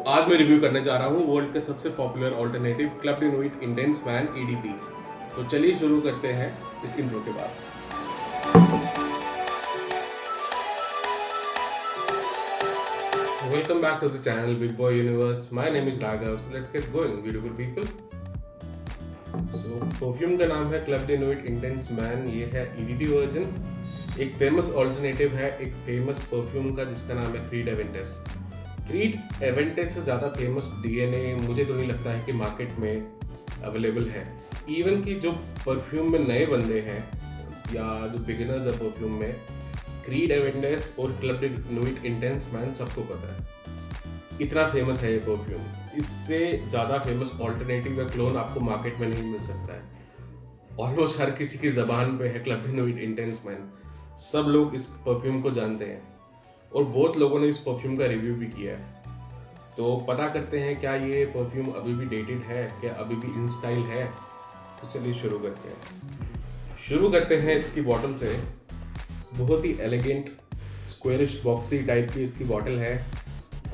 आज मैं रिव्यू करने जा रहा हूँ वर्ल्ड का सबसे popular alternative club de nuit intense man EDP। तो चलिए शुरू करते हैं इस इंट्रो के बाद। Welcome back to the channel Big Boy Universe. My name is Raghav. So let's get going, beautiful people. So perfume का नाम है club de nuit intense man. ये है EDP वर्जन। एक फेमस ऑल्टरनेटिव है एक फेमस परफ्यूम का जिसका नाम है क्रीड एवेंटेस। क्रीड एवेंटेस से ज़्यादा फेमस DNA मुझे तो नहीं लगता है कि मार्केट में अवेलेबल है। इवन कि जो परफ्यूम में नए बंदे हैं या जो बिगिनर्स है परफ्यूम में, क्रीड एवेंटेस और club de nuit intense man सबको पता है। इतना फेमस है ये परफ्यूम। इससे ज़्यादा फेमस ऑल्टरनेटिव या क्लोन आपको मार्केट में नहीं मिल सकता है। ऑलमोस्ट हर किसी की ज़बान पे है club de nuit intense man. सब लोग इस परफ्यूम को जानते हैं और बहुत लोगों ने इस परफ्यूम का रिव्यू भी किया है। तो पता करते हैं क्या ये परफ्यूम अभी भी डेटेड है, क्या अभी भी इन स्टाइल है। तो चलिए शुरू करते हैं इसकी बॉटल से। बहुत ही एलिगेंट स्क्वेरिश बॉक्सी टाइप की इसकी बॉटल है।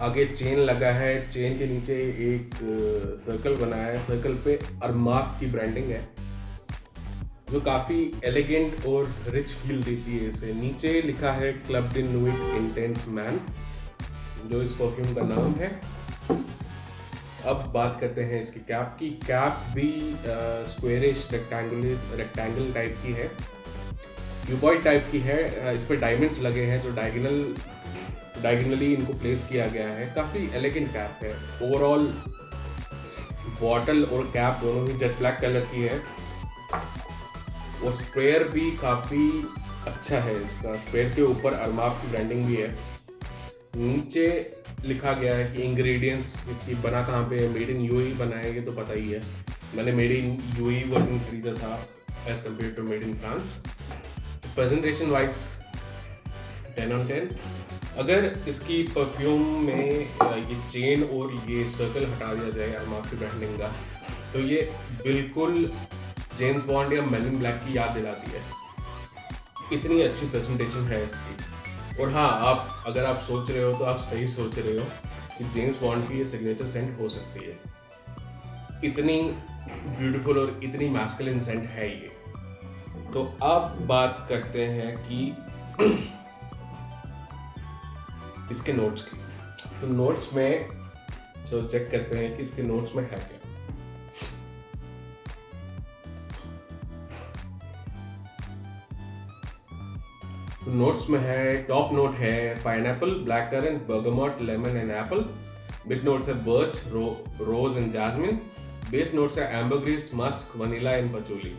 आगे चेन लगा है, चेन के नीचे एक सर्कल बनाया है, सर्कल पे अरमाफ की ब्रांडिंग है जो काफ़ी एलिगेंट और रिच फील देती है इसे। नीचे लिखा है club de nuit intense man जो इस परफ्यूम का नाम है। अब बात करते हैं इसकी कैप की। कैप भी स्क्वेरिश रेक्टेंगल टाइप की है, क्यूबॉइड टाइप की है। इस पर डायमंड्स लगे हैं जो डायगनली इनको प्लेस किया गया है। काफ़ी एलिगेंट कैप है। ओवरऑल बॉटल और कैप दोनों ही जेट ब्लैक कलर की है। वो स्प्रेयर भी काफ़ी अच्छा है इसका। स्प्रेयर के ऊपर अरमाफ की ब्रांडिंग भी है। नीचे लिखा गया है कि इंग्रेडिएंट्स की बना कहाँ पे है। मेड इन UAE बना है, ये तो पता ही है। मैंने मेड इन UAE वर्जन खरीदा था as compared to made in France. Presentation wise 10 on 10। अगर इसकी परफ्यूम में ये चेन और ये सर्कल हटा दिया जाए अरमाफ की ब्रांडिंग का, तो ये बिल्कुल जेम्स बॉन्ड या मेन इन ब्लैक की याद दिलाती है। इतनी अच्छी प्रेजेंटेशन है इसकी। और हाँ, अगर आप सोच रहे हो तो आप सही सोच रहे हो कि जेम्स बॉन्ड की ये सिग्नेचर सेंट हो सकती है। इतनी ब्यूटीफुल और इतनी मैस्कुलिन सेंट है ये। तो अब बात करते हैं कि इसके नोट्स की। तो नोट्स में जो चेक करते हैं कि इसके नोट्स में है क्या। नोट्स में है, टॉप नोट है pineapple, black currant, bergamot, lemon and apple. Mid notes है birch, rose and jasmine. Base notes है ambergris, musk, vanilla and patchouli.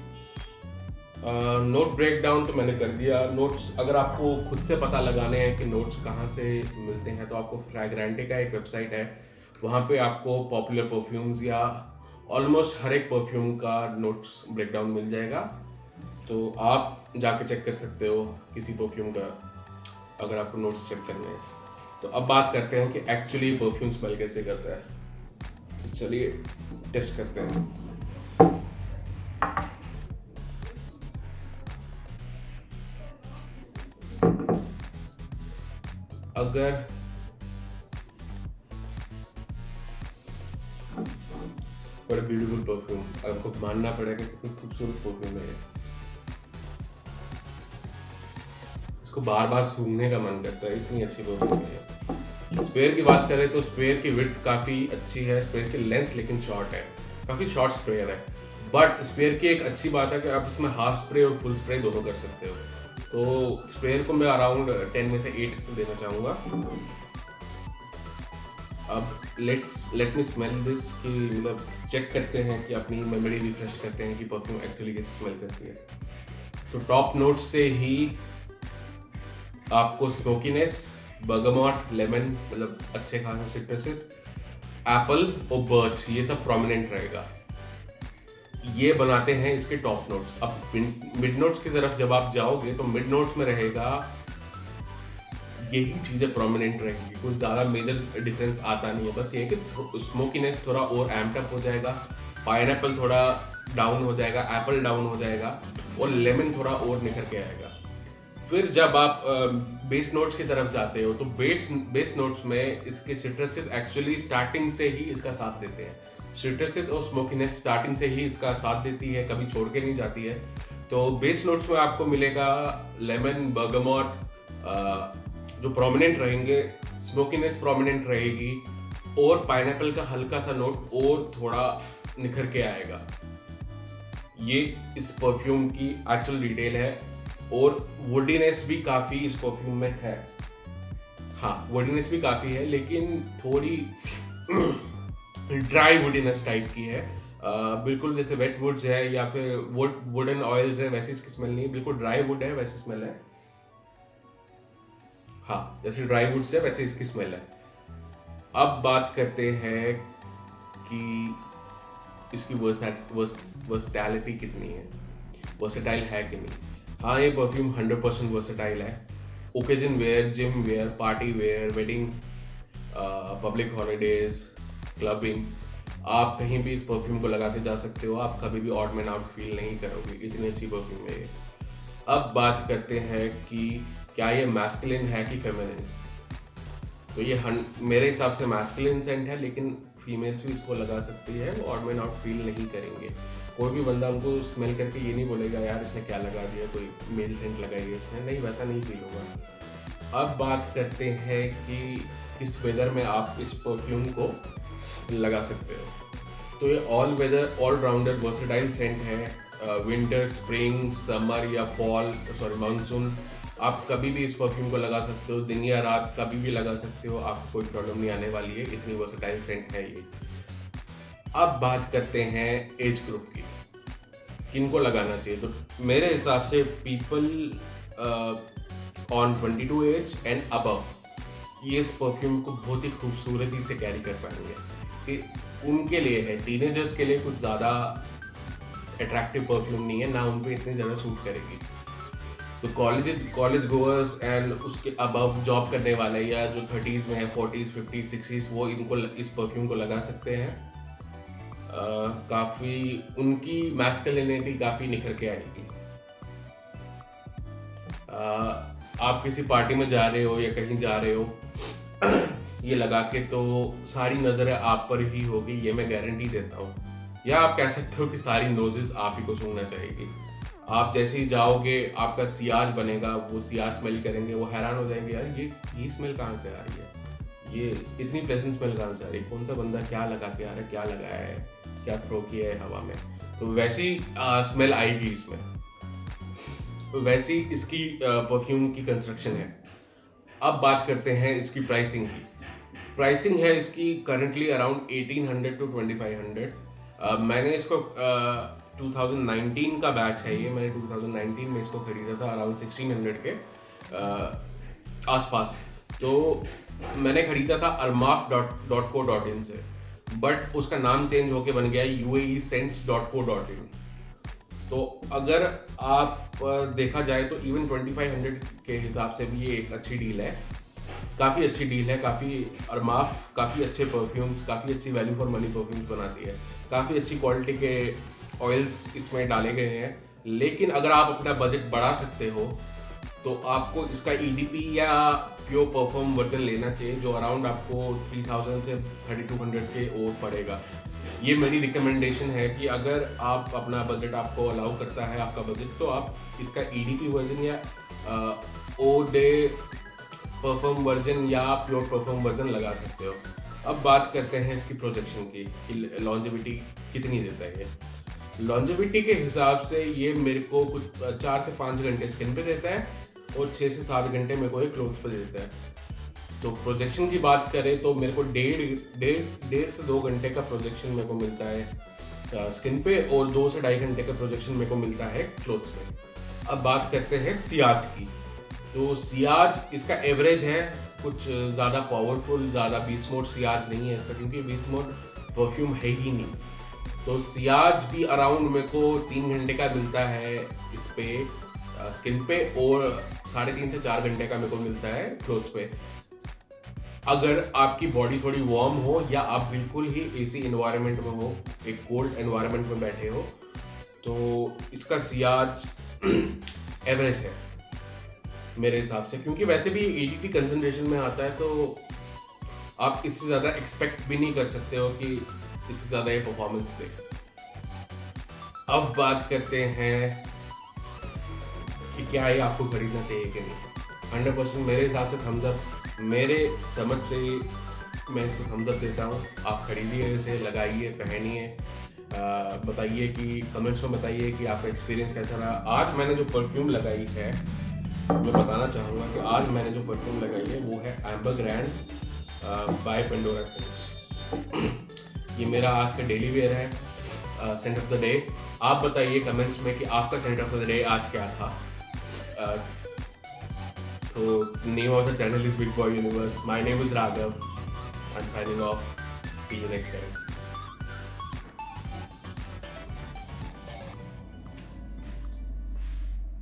Note break down तो मैंने कर दिया। नोट्स अगर आपको खुद से पता लगाने हैं कि नोट्स कहाँ से मिलते हैं तो आपको फ्रैग्रेंटे का एक वेबसाइट है, वहाँ पे आपको पॉपुलर परफ्यूम्स या ऑलमोस्ट हर एक परफ्यूम का नोट्स ब्रेक डाउन मिल जाएगा। तो आप जाके चेक कर सकते हो किसी परफ्यूम का अगर आपको नोट्स चेक करने हैं। तो अब बात करते हैं कि एक्चुअली परफ्यूम स्मेल कैसे करता है। तो चलिए टेस्ट करते हैं। अगर बड़ा ब्यूटीफुल परफ्यूम, आपको मानना पड़ेगा कितनी खूबसूरत परफ्यूम है। इसको बार बार सूंघने का मन करता है, इतनी अच्छी परफ्यूम है। स्प्रेयर की बात करें तो स्प्रेयर की विड्थ काफ़ी अच्छी है। स्प्रेयर की लेंथ लेकिन शॉर्ट है, काफ़ी शॉर्ट स्प्रेयर है। बट स्प्रेयर की एक अच्छी बात है कि आप इसमें हाफ स्प्रे और फुल स्प्रे दोनों कर सकते हो। तो स्प्रेयर को मैं अराउंड 10 में से 8 देना चाहूँगा। अब लेट मी स्मेल दिस कि मतलब चेक करते हैं कि अपनी मेमोरी रिफ्रेश करते हैं कि परफ्यूम एक्चुअली कैसे स्मेल करती है। तो टॉप नोट से ही आपको स्मोकीनेस, बर्गमॉट, लेमन मतलब अच्छे खासे सिट्रसेस, एप्पल और बर्च ये सब प्रोमिनेंट रहेगा। ये बनाते हैं इसके टॉप नोट्स। अब मिड नोट्स की तरफ जब आप जाओगे तो मिड नोट्स में रहेगा यही चीज़ें प्रोमिनेंट रहेंगी। कुछ ज़्यादा मेजर डिफरेंस आता नहीं है। बस ये है कि स्मोकीनेस थोड़ा और एम्प्ड अप हो जाएगा, पाइनएप्पल थोड़ा डाउन हो जाएगा, एप्पल डाउन हो जाएगा और लेमन थोड़ा और निखर के आएगा। फिर जब आप बेस नोट्स की तरफ जाते हो तो बेस नोट्स में इसके सिट्रसेस एक्चुअली स्टार्टिंग से ही इसका साथ देते हैं। सिट्रसेस और स्मोकीनेस स्टार्टिंग से ही इसका साथ देती है, कभी छोड़ के नहीं जाती है। तो बेस नोट्स में आपको मिलेगा लेमन, बर्गमॉट जो प्रोमिनेंट रहेंगे, स्मोकीनेस प्रोमिनेंट रहेगी, और पाइनएप्पल का हल्का सा नोट और थोड़ा निखर के आएगा। ये इस परफ्यूम की एक्चुअल डिटेल है। और वुडीनेस भी काफ़ी इस परफ्यूम में है। हाँ, वुडीनेस भी काफ़ी है, लेकिन थोड़ी ड्राई वुडीनेस टाइप की है। बिल्कुल जैसे वेट वुड्स है या फिर वुडन ऑयल्स है वैसी इसकी स्मेल नहीं है। बिल्कुल ड्राई वुड है वैसी स्मेल है। हाँ, जैसे ड्राई वुड्स है वैसे इसकी स्मेल है। अब बात करते हैं कि इसकी वर्सटैलिटी कितनी है, वर्सेटाइल है कि नहीं। हाँ, ये परफ्यूम 100% वर्सेटाइल है। Occasion wear, gym wear, party wear, wedding, public holidays, clubbing, आप कहीं भी इस परफ्यूम को लगा के जा सकते हो। आप कभी भी ऑड मैन आउट फील नहीं करोगे, इतनी अच्छी परफ्यूम है ये। अब बात करते हैं कि क्या ये मैस्कुलिन है कि फेमिनिन। तो ये मेरे हिसाब से मैस्कुलिन सेंट है, लेकिन फीमेल्स भी इसको लगा सकती है, वो ऑड मैन आउट फील नहीं करेंगे। कोई भी बंदा उनको स्मेल करके ये नहीं बोलेगा यार इसने क्या लगा दिया, कोई मेल सेंट लगाई है इसने, नहीं, वैसा नहीं फील होगा। अब बात करते हैं कि किस वेदर में आप इस परफ्यूम को लगा सकते हो। तो ये all weather, all rounder versatile scent है। विंटर, स्प्रिंग, समर या फॉल, मानसून, आप कभी भी इस परफ्यूम को लगा सकते हो, दिन या रात कभी भी लगा सकते हो, आपको कोई प्रॉब्लम नहीं आने वाली है, इतनी वर्सेटाइल सेंट है ये। अब बात करते हैं एज ग्रुप की, किनको लगाना चाहिए। तो मेरे हिसाब से people on 22 age and above ये इस परफ्यूम को बहुत ही खूबसूरती से कैरी कर पाएंगे। कि उनके लिए है, टीनेजर्स के लिए कुछ ज़्यादा अट्रैक्टिव परफ्यूम नहीं है, ना उन पर इतनी ज़्यादा सूट करेगी। तो कॉलेज गोअर्स एंड उसके अबव जॉब करने वाले या जो 30s में है, 40s, 50s, 60s, वो इनको इस परफ्यूम को लगा सकते हैं। काफ़ी उनकी मैस्कुलिनिटी काफ़ी निखर के आएगी। आप किसी पार्टी में जा रहे हो या कहीं जा रहे हो ये लगा के, तो सारी नज़रें आप पर ही होगी, ये मैं गारंटी देता हूँ। या आप कह सकते हो कि सारी नोजेस आप ही को सूंघना चाहेगी। आप जैसे ही जाओगे आपका सियाज बनेगा, वो सियाज स्मेल करेंगे, वो हैरान हो जाएंगे यार ये स्मेल कहाँ से आ रही है, ये इतनी प्लेजेंट स्मेल कहाँ से आ रही है, कौन सा बंदा क्या लगा के आ रहा है, क्या लगाया है, क्या थ्रो किया है हवा में। तो वैसी स्मेल आएगी इसमें। तो वैसी इसकी परफ्यूम की कंस्ट्रक्शन है। अब बात करते हैं इसकी प्राइसिंग की। प्राइसिंग है इसकी करंटली अराउंड 1800 to 2500। मैंने इसको 2019 का बैच है ये, मैंने 2019 में इसको खरीदा था अराउंड 1600 के आसपास। तो मैंने खरीदा था armaf.co.in से, बट उसका नाम चेंज होके बन गया uaescents.co.in। तो अगर आप देखा जाए तो इवन 2500 के हिसाब से भी ये एक अच्छी डील है, काफ़ी अच्छी डील है। अरमाफ काफ़ी अच्छे परफ्यूम्स, काफ़ी अच्छी वैल्यू फॉर मनी परफ्यूम्स बनाती है, काफ़ी अच्छी क्वालिटी के ऑयल्स इसमें डाले गए हैं। लेकिन अगर आप अपना बजट बढ़ा सकते हो तो आपको इसका EDP या प्योर परफॉर्म वर्जन लेना चाहिए, जो अराउंड आपको 3000 से 3200 के ओर पड़ेगा। ये मेरी रिकमेंडेशन है कि अगर आप अपना बजट आपको अलाउ करता है आपका बजट, तो आप इसका EDP वर्जन या ओ डे परफॉर्म वर्जन या प्योर परफॉर्म वर्जन लगा सकते हो। अब बात करते हैं इसकी प्रोजेक्शन की कि लॉन्जेविटी कितनी देता है ये। लॉन्जेविटी के हिसाब से ये मेरे को कुछ 4 से 5 घंटे स्किन पे देता है और 6 से 7 घंटे मेरे को एक क्लोथ्स पे देता है। तो प्रोजेक्शन की बात करें तो मेरे को डेढ़ से 2 घंटे का प्रोजेक्शन मेरे को मिलता है स्किन पे, और 2 से 2.5 घंटे का प्रोजेक्शन मेरे को मिलता है क्लोथ्स पे। अब बात करते हैं सियाज की। तो सियाज इसका एवरेज है, कुछ ज़्यादा पावरफुल, ज़्यादा बीस्ट मोड सियाज नहीं है इसका, क्योंकि बीस्ट मोड परफ्यूम है ही नहीं। तो सियाज भी अराउंड मेरे को 3 घंटे का मिलता है इस पे स्किन पे, और 3.5 से 4 घंटे का मेरे को मिलता है क्लोथ्स पे। अगर आपकी बॉडी थोड़ी वार्म हो या आप बिल्कुल ही AC एनवायरनमेंट में हो, एक कोल्ड एनवायरनमेंट में बैठे हो, तो इसका सियाज एवरेज है। मेरे हिसाब से, क्योंकि वैसे भी एडीटी कंसंट्रेशन में आता है तो आप इससे ज़्यादा एक्सपेक्ट भी नहीं कर सकते हो कि इससे ज़्यादा ये परफॉर्मेंस दे। अब बात करते हैं कि क्या ये आपको खरीदना चाहिए कि नहीं। 100% मेरे हिसाब से थम्स अप, मेरे समझ से मैं इसको थम्स अप देता हूँ। आप खरीदिए इसे, लगाइए, पहनिए, बताइए कि कमेंट्स में बताइए कि आपका एक्सपीरियंस कैसा रहा। आज मैंने जो परफ्यूम लगाई है, मैं बताना चाहूँगा कि आज मैंने जो परफ्यूम लगाई है वो है amber grand by Pandora fragrance. ये मेरा आज का डेली वेयर है, सेंट ऑफ द डे। आप बताइए कमेंट्स में कि आपका सेंट ऑफ द डे आज क्या था। So name of the channel is Big Boy Universe. My name is Raghav. I'm signing off. See you next time.